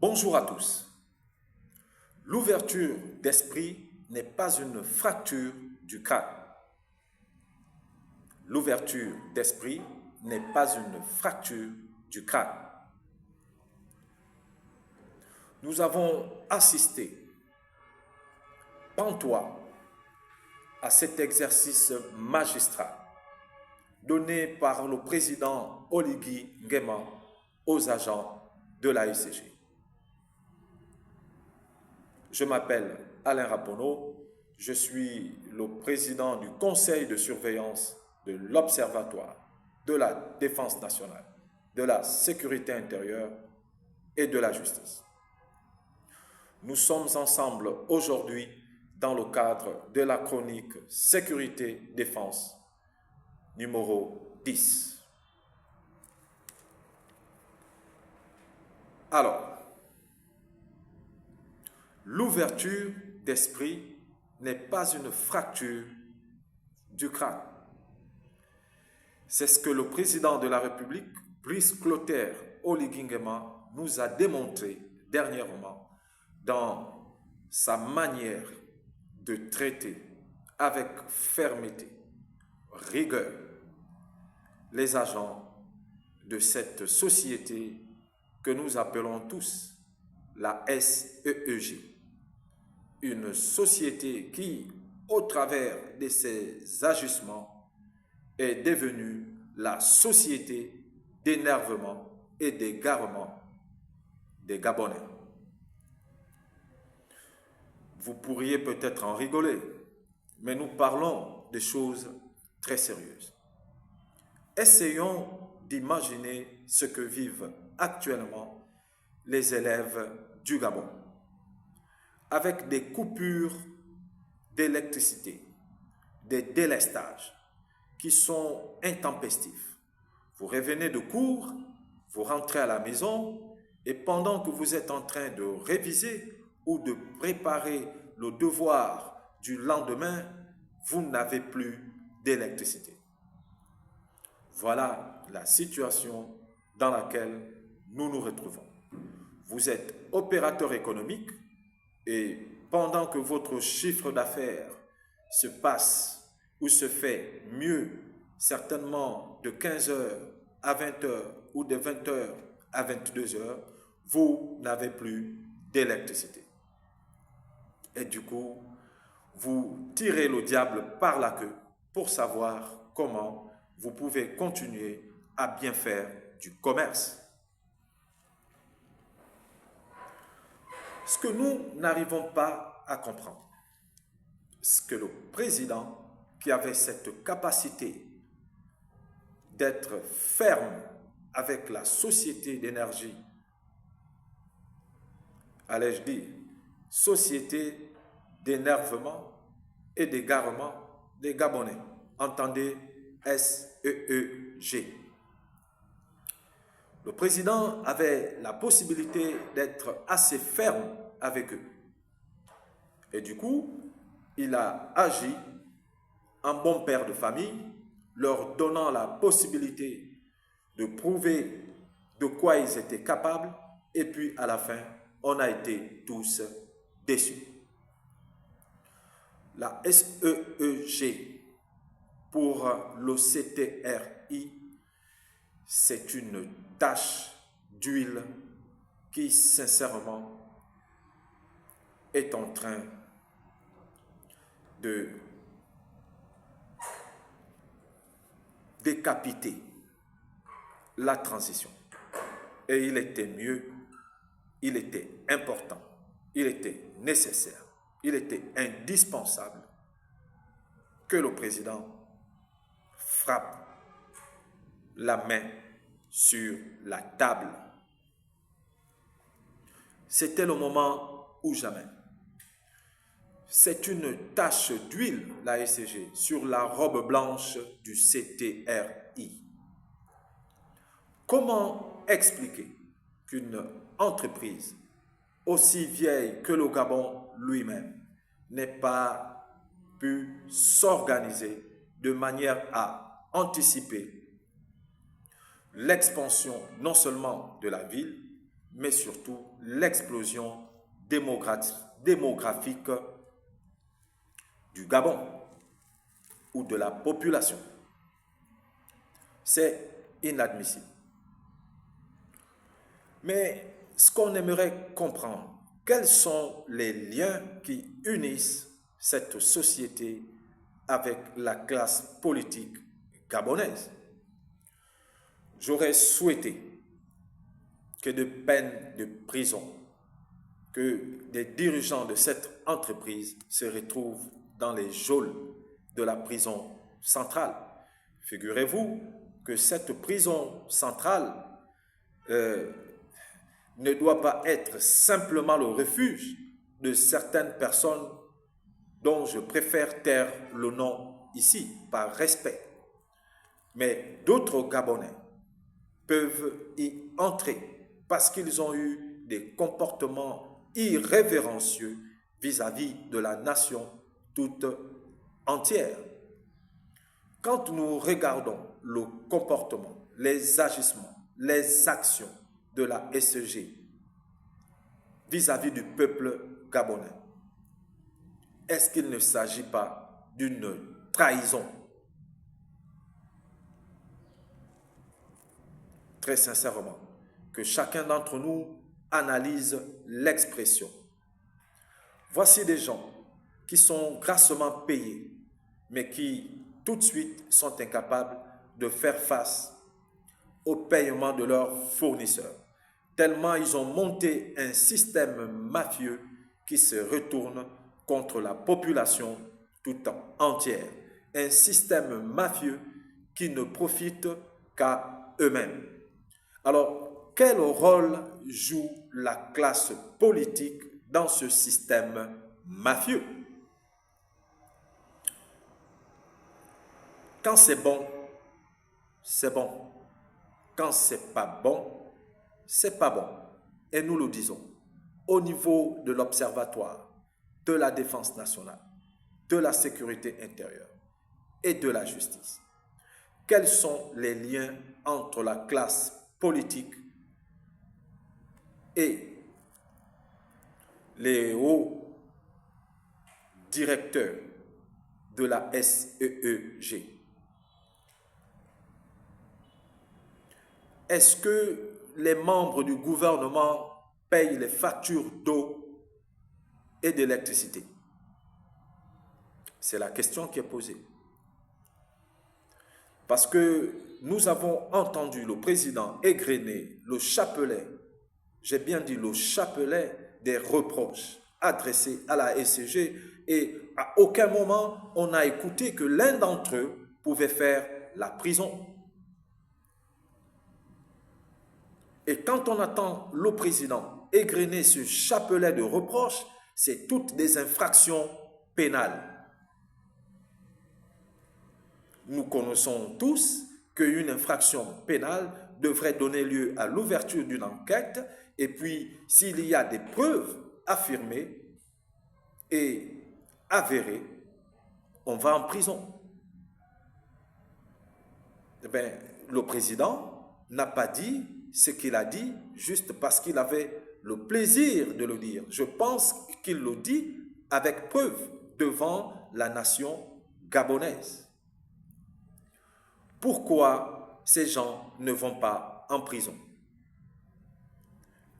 Bonjour à tous. L'ouverture d'esprit n'est pas une fracture du crâne. L'ouverture d'esprit n'est pas une fracture du crâne. Nous avons assisté, pantois, à cet exercice magistral donné par le président Oligui Nguema aux agents de la l'AECG. Je m'appelle Alain Rapono, je suis le président du conseil de surveillance de l'Observatoire de la défense nationale, de la sécurité intérieure et de la justice. Nous sommes ensemble aujourd'hui dans le cadre de la chronique Sécurité-Défense numéro 10. Alors, l'ouverture d'esprit n'est pas une fracture du crâne. C'est ce que le président de la République, Brice Clotaire Oligui Nguema, nous a démontré dernièrement dans sa manière de traiter avec fermeté, rigueur, les agents de cette société que nous appelons tous la SEEG. Une société qui, au travers de ses agissements, est devenue la société d'énervement et d'égarement des Gabonais. Vous pourriez peut-être en rigoler, mais nous parlons de choses très sérieuses. Essayons d'imaginer ce que vivent actuellement les élèves du Gabon, avec des coupures d'électricité, des délestages qui sont intempestifs. Vous revenez de cours, vous rentrez à la maison et pendant que vous êtes en train de réviser ou de préparer le devoir du lendemain, vous n'avez plus d'électricité. Voilà la situation dans laquelle nous nous retrouvons. Vous êtes opérateur économique et pendant que votre chiffre d'affaires se passe ou se fait mieux, certainement de 15h à 20h ou de 20h à 22h, vous n'avez plus d'électricité. Et du coup, vous tirez le diable par la queue pour savoir comment vous pouvez continuer à bien faire du commerce. Ce que nous n'arrivons pas à comprendre, c'est que le président, qui avait cette capacité d'être ferme avec la société d'énergie, allais-je dire, société d'énervement et d'égarement des Gabonais, entendez SEEG. Le président avait la possibilité d'être assez ferme avec eux. Et du coup, il a agi en bon père de famille, leur donnant la possibilité de prouver de quoi ils étaient capables. Et puis, à la fin, on a été tous déçus. La SEEG pour le CTRI, c'est une tache d'huile qui, sincèrement, est en train de décapiter la transition. Et il était mieux, il était important, il était nécessaire, il était indispensable que le président frappe la main sur la table. C'était le moment ou jamais. C'est une tache d'huile, la SCG, sur la robe blanche du CTRI. Comment expliquer qu'une entreprise aussi vieille que le Gabon lui-même n'ait pas pu s'organiser de manière à anticiper l'expansion non seulement de la ville, mais surtout l'explosion démographique du Gabon ou de la population. C'est inadmissible. Mais ce qu'on aimerait comprendre, quels sont les liens qui unissent cette société avec la classe politique gabonaise? J'aurais souhaité que de peines de prison, que des dirigeants de cette entreprise se retrouvent dans les geôles de la prison centrale. Figurez-vous que cette prison centrale ne doit pas être simplement le refuge de certaines personnes dont je préfère taire le nom ici, par respect. Mais d'autres Gabonais peuvent y entrer parce qu'ils ont eu des comportements irrévérencieux vis-à-vis de la nation toute entière. Quand nous regardons le comportement, les agissements, les actions de la SEG vis-à-vis du peuple gabonais, est-ce qu'il ne s'agit pas d'une trahison? Très sincèrement, que chacun d'entre nous analyse l'expression. Voici des gens qui sont grassement payés, mais qui tout de suite sont incapables de faire face au paiement de leurs fournisseurs, tellement ils ont monté un système mafieux qui se retourne contre la population toute entière. Un système mafieux qui ne profite qu'à eux-mêmes. Alors, quel rôle joue la classe politique dans ce système mafieux? Quand c'est bon, c'est bon. Quand c'est pas bon, c'est pas bon. Et nous le disons, au niveau de l'Observatoire de la Défense nationale, de la sécurité intérieure et de la justice. Quels sont les liens entre la classe politique et les hauts directeurs de la SEEG? Est-ce que les membres du gouvernement payent les factures d'eau et d'électricité? C'est la question qui est posée. Parce que nous avons entendu le président égrener le chapelet, j'ai bien dit le chapelet des reproches adressés à la SEG, et à aucun moment on a écouté que l'un d'entre eux pouvait faire la prison. Et quand on attend le président égrener ce chapelet de reproches, c'est toutes des infractions pénales. Nous connaissons tous qu'une infraction pénale devrait donner lieu à l'ouverture d'une enquête, et puis s'il y a des preuves affirmées et avérées, on va en prison. Eh bien, le président n'a pas dit ce qu'il a dit juste parce qu'il avait le plaisir de le dire. Je pense qu'il le dit avec preuve devant la nation gabonaise. Pourquoi ces gens ne vont pas en prison?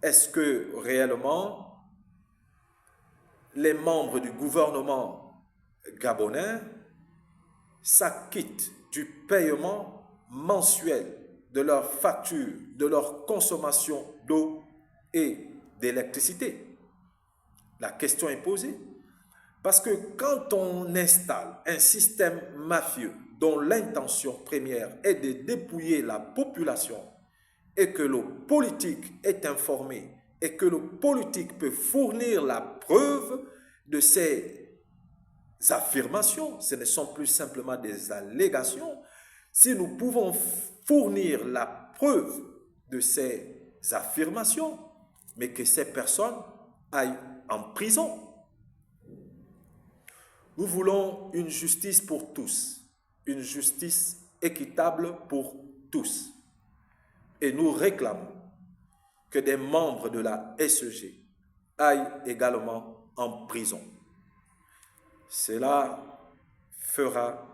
Est-ce que réellement les membres du gouvernement gabonais s'acquittent du paiement mensuel de leurs factures, de leur consommation d'eau et d'électricité? La question est posée. Parce que quand on installe un système mafieux dont l'intention première est de dépouiller la population, et que le politique est informé, et que le politique peut fournir la preuve de ces affirmations, ce ne sont plus simplement des allégations. Si nous pouvons fournir la preuve de ces affirmations, mais que ces personnes aillent en prison. Nous voulons une justice pour tous, une justice équitable pour tous. Et nous réclamons que des membres de la SEG aillent également en prison. Cela fera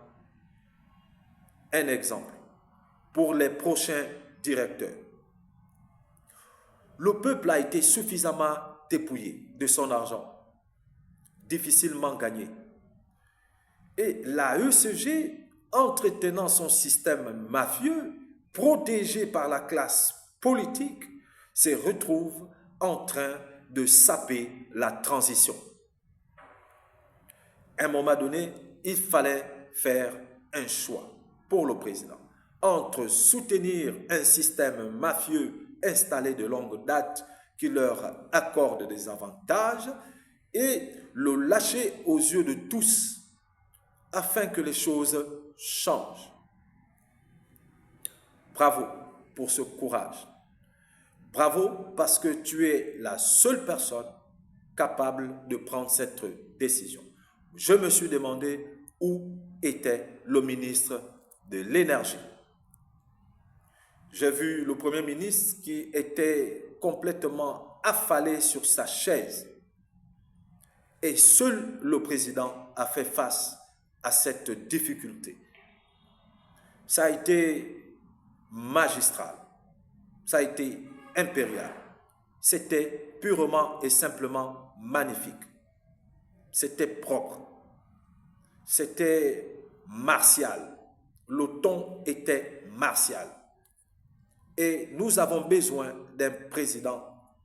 un exemple pour les prochains directeurs. Le peuple a été suffisamment dépouillé de son argent, difficilement gagné. Et la ECG, entretenant son système mafieux, protégé par la classe politique, se retrouve en train de saper la transition. À un moment donné, il fallait faire un choix pour le président entre soutenir un système mafieux installé de longue date qui leur accorde des avantages et le lâcher aux yeux de tous afin que les choses changent. Bravo pour ce courage. Bravo parce que tu es la seule personne capable de prendre cette décision. Je me suis demandé où était le ministre de l'Énergie. J'ai vu le Premier ministre qui était complètement affalé sur sa chaise. Et seul le président a fait face à cette difficulté. Ça a été magistral. Ça a été impérial. C'était purement et simplement magnifique. C'était propre. C'était martial. Le ton était martial. Et nous avons besoin d'un président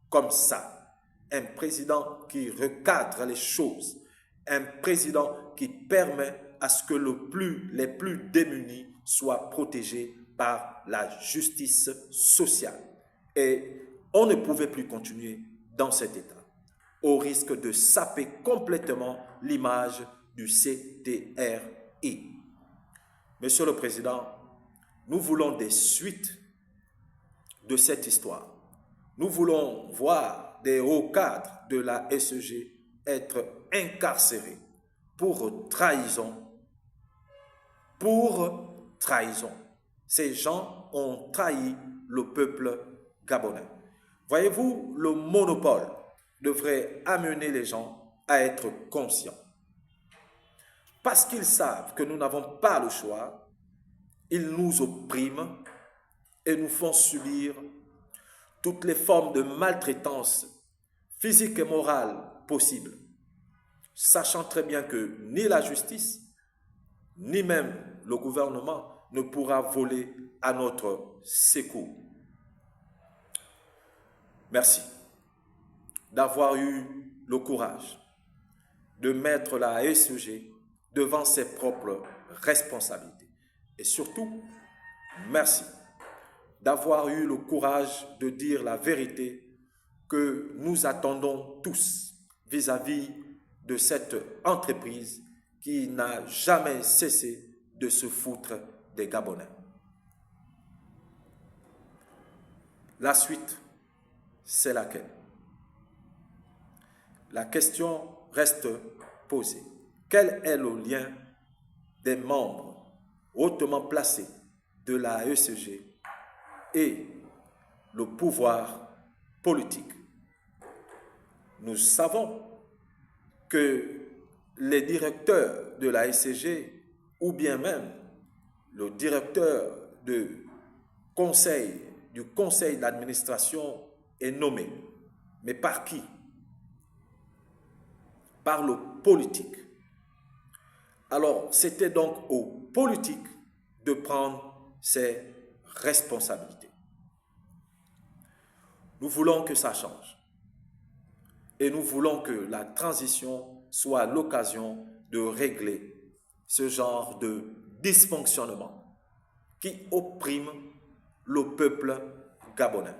comme ça. Un président qui recadre les choses. Un président qui permet à ce que les plus démunis soient protégés par la justice sociale. Et on ne pouvait plus continuer dans cet état, au risque de saper complètement l'image du CTRI. Monsieur le Président, nous voulons des suites de cette histoire. Nous voulons voir des hauts cadres de la SEG être incarcérés pour trahison. Pour trahison. Ces gens ont trahi le peuple gabonais. Voyez-vous, le monopole devrait amener les gens à être conscients. Parce qu'ils savent que nous n'avons pas le choix, ils nous oppriment et nous font subir toutes les formes de maltraitance physique et morale possibles, sachant très bien que ni la justice, ni même le gouvernement ne pourra voler à notre secours. Merci d'avoir eu le courage de mettre la SEG devant ses propres responsabilités. Et surtout, merci d'avoir eu le courage de dire la vérité que nous attendons tous vis-à-vis de cette entreprise qui n'a jamais cessé de se foutre des Gabonais. La suite, c'est laquelle? La question reste posée. Quel est le lien des membres hautement placés de la ECG et le pouvoir politique? Nous savons que les directeurs de la ECG ou bien même le directeur du conseil d'administration est nommé. Mais par qui? Par le politique. Alors, c'était donc aux politiques de prendre ses responsabilités. Nous voulons que ça change. Et nous voulons que la transition soit l'occasion de régler ce genre de dysfonctionnement qui opprime le peuple gabonais.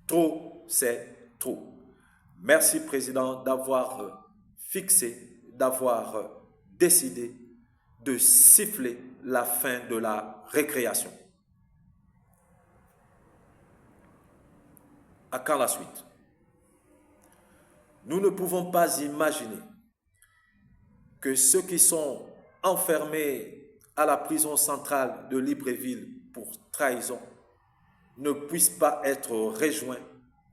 Trop, c'est trop. Merci, Président, d'avoir fixé, d'avoir décidé de siffler la fin de la récréation. À quand la suite? Nous ne pouvons pas imaginer que ceux qui sont enfermés à la prison centrale de Libreville pour trahison ne puissent pas être rejoints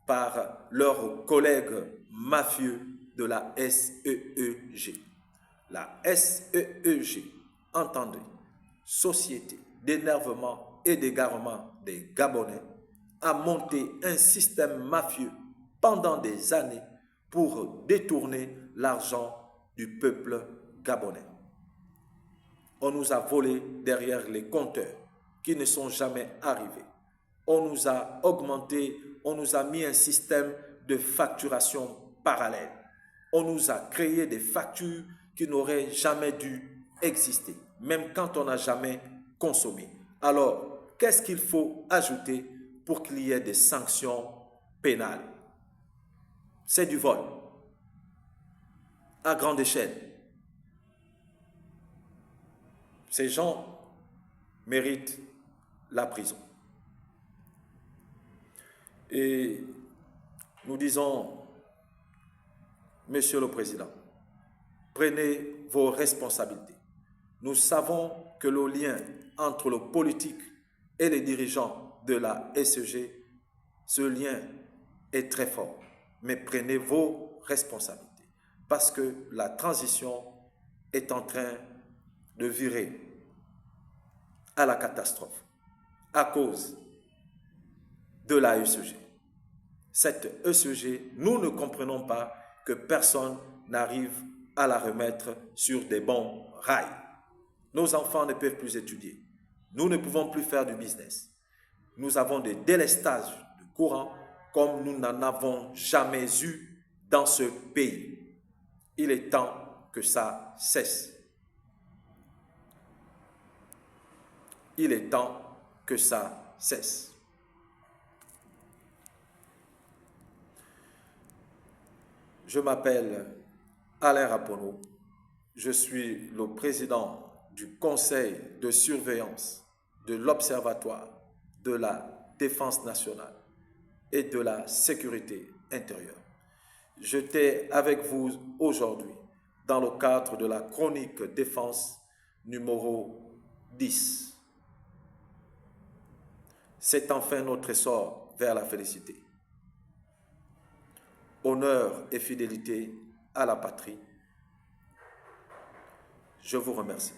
par leurs collègues mafieux de la SEEG. La SEEG, entendez, Société d'énervement et d'égarement des Gabonais, a monté un système mafieux pendant des années pour détourner l'argent du peuple gabonais. On nous a volé derrière les compteurs qui ne sont jamais arrivés. On nous a augmenté, on nous a mis un système de facturation parallèle. On nous a créé des factures qui n'auraient jamais dû exister, même quand on n'a jamais consommé. Alors, qu'est-ce qu'il faut ajouter pour qu'il y ait des sanctions pénales? C'est du vol à grande échelle. Ces gens méritent la prison. Et nous disons, Monsieur le Président, prenez vos responsabilités. Nous savons que le lien entre le politique et les dirigeants de la SEG, ce lien est très fort. Mais prenez vos responsabilités parce que la transition est en train de virer à la catastrophe à cause de la ECG. Cette ECG, nous ne comprenons pas que personne n'arrive à la remettre sur des bons rails. Nos enfants ne peuvent plus étudier. Nous ne pouvons plus faire du business. Nous avons des délestages de courant comme nous n'en avons jamais eu dans ce pays. Il est temps que ça cesse. Il est temps que ça cesse. Je m'appelle Alain Rapono. Je suis le président du conseil de surveillance de l'Observatoire de la défense nationale et de la sécurité intérieure. J'étais avec vous aujourd'hui dans le cadre de la chronique défense numéro 10. C'est enfin notre essor vers la félicité. Honneur et fidélité à la patrie. Je vous remercie.